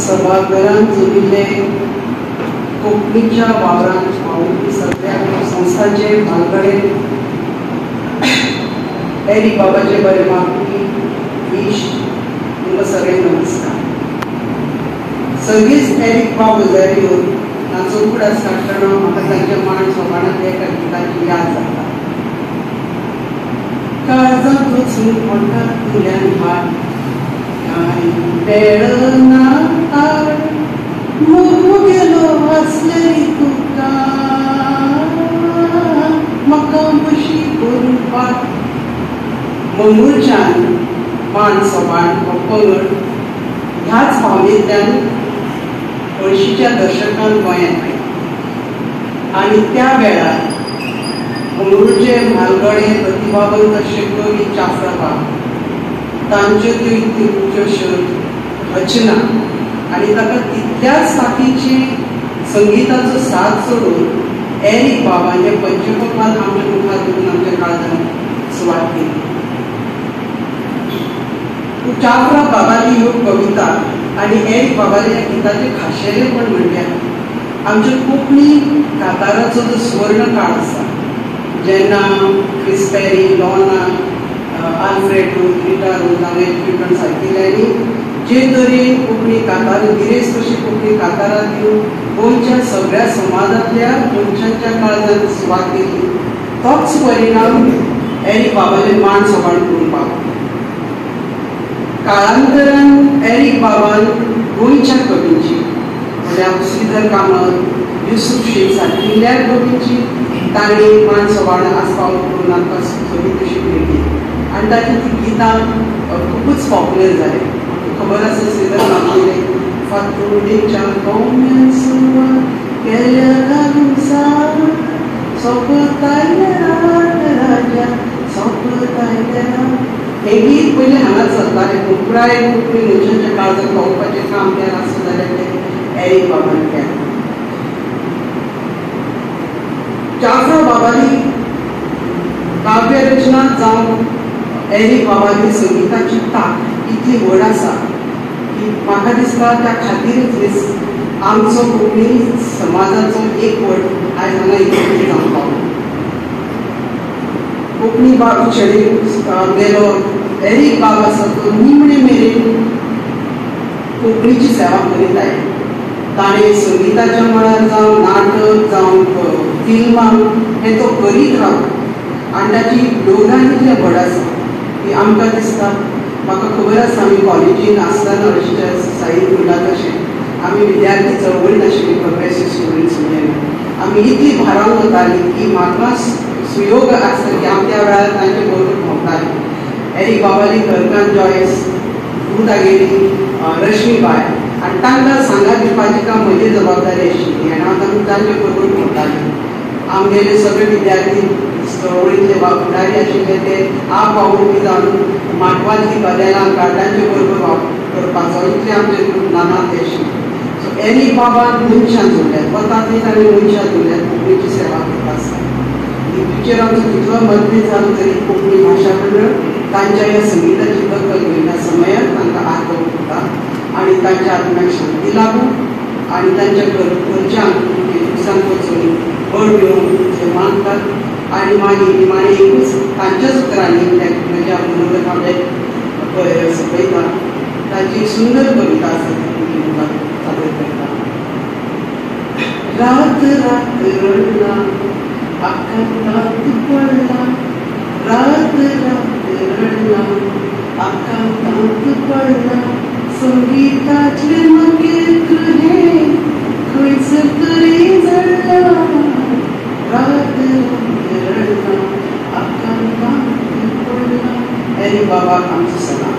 सभाघरांत जमिल्ले कोंकणीच्या वावरांत पावोवपी सगळ्या संस्थांचे भानगडे एरिक बाबाचे बरे मागपी इश्ट तुमकां सगळ्यांक नमस्कार. सगळींच एरिक बाब गजाल्यो तांचो कूड आसतना म्हाका तांच्या मान सोबाणांतल्या एका गिताची याद जाता. काळजांत वचून पोटांत तुल्यान हात बेळना मगो गेलो वाचले तुका म्हाका बशी करून पाट मंगूरच्यान मान सोबाण हो पंगड ह्याच भावनेंतल्यान अळशीच्या दशकांत गोंयांत आयलो आनी त्या वेळार मंगळूरचे म्हालगडे प्रतिभावंत अशे कवी चाफराबाग तांच्यो त्यो इतल्यो रचना आनी ताका तितल्याच तांकीची संगीताचो साथ सोडून एरिक बाबांचे पंचकपाल आमच्या मुखार दवरून आमच्या काळजांत सुवात केली. चाफरा बाबाची ह्यो कविता आनी एरिक बाबाच्या गिताचे खाशेलेपण म्हणल्यार आमच्या कोंकणी काताराचो जो सुवर्ण काळ आसा जेन्ना Chris Perry, Lorna, Alfred Ruth, Rita Ruth हांवें ट्रिटमेंट सारकिल्यांनी जे तरेन कोंकणी कातार गिरेस्त कशी कोंकणी कातारां दिवन गोंयच्या सगळ्या समाजांतल्या मनशांच्या काळजांत सुवात केली तोच परिणाम एरिक बाबाचे मान सोबाण करून पावलो. काळांतरान एरिक बाबान गोंयच्या कवींची म्हळ्यार श्रीधर कामत, युसूफ शेख सारकिल्ल्या कवींची तांणी मान सोबाण आस्पाव करून आमकां सगळी कशी मेळ्ळी आनी ताची ती गितां खूबच पॉप्युलर जाली. खबर आसा श्रीधर कामतीले फातोडेच्या कोंब्यान सुवात केल्या घालून सार सोंपतायल्या राजा सोंपतायल्या हे गीत पयलीं हांगाच जातालें पूण पुराय कोंकणी मनशांच्या काळजांत पावोवपाचें काम केलां आसा जाल्यार तें एरिक बाबान केलें. चाफरा बाबानी काव्य रचना जावं एरिक बाबानी संगीताची ताक इतली व्हड आसा की म्हाका दिसता त्या खातीरच आमचो कोंकणी समाजाचो एकवट आयज हांगा एकवटीत जावंक पावलो. कोंकणी बाब चेडे गेलो एरिक बाब आसा तो निमणे मेरेन कोंकणीची सेवा करीत आयलो. ताणें संगीताच्या मळार जावं नाटक जावं फिल्मां हें तो करीत रावलो आनी ताची योगदान इतलें व्हड आसा की आमकां दिसता. म्हाका खबर आसा आमी कॉलेजीन आसतना अशें साईन उरला तशें आमी विद्यार्थी चळवळीन आशिल्ली प्रोग्रेसीव स्टुडंट्स म्हणजे आमी इतली भारावन वतालीं की म्हाका सुयोग आसता की हांव त्या वेळार तांचे बरोबर भोंवतालें. एरिक बाबाली घरकान जॉयस दागेली रश्मीबाय आनी तांकां सांगात दिवपाची काम म्हजी जबाबदारी आशिल्ली आनी हांव तांचे बरोबर भोंवतालें. आमगेले सगळे विद्यार्थी चळवळींतले फुडारी आशिल्ले ते आप वावुरपी जावन माटवांतलीं कदेलां कार्डांचे बरोबर करपाचो इतले आमचे नानात आशिल्ले. सो एरिक बाबान मनशां जोडल्यात वता ती ताणें मनशां जोडल्यात कोंकणीची सेवा करता आसता. हितूचेर आमचो कितलो मतभेद जालो तरी कोंकणी भाशा मंडळ तांच्या ह्या संगीताची दखल घेवल्या समयार तांकां आदर करता आनी तांच्या आत्म्याक शांती लाभूं आनी तांच्या घरच्यांक दुसांत वचून बळ घेवन ते मानतात आनी मागीर निमाणें एकूच तांच्याच उतरांनी म्हज्या मनोगत हांवें सकयता. ताची एक सुंदर कविता आसा ती तुमकां सादर करता. रात रात रडला आकांतांत पडला रात रात रडला आकांतांत पडला संगीताचे नखेत्र हे खंयसर तरी जडला रात रात रडला आकांतांत पडला. एरिक बाबाक आमचो सलाम.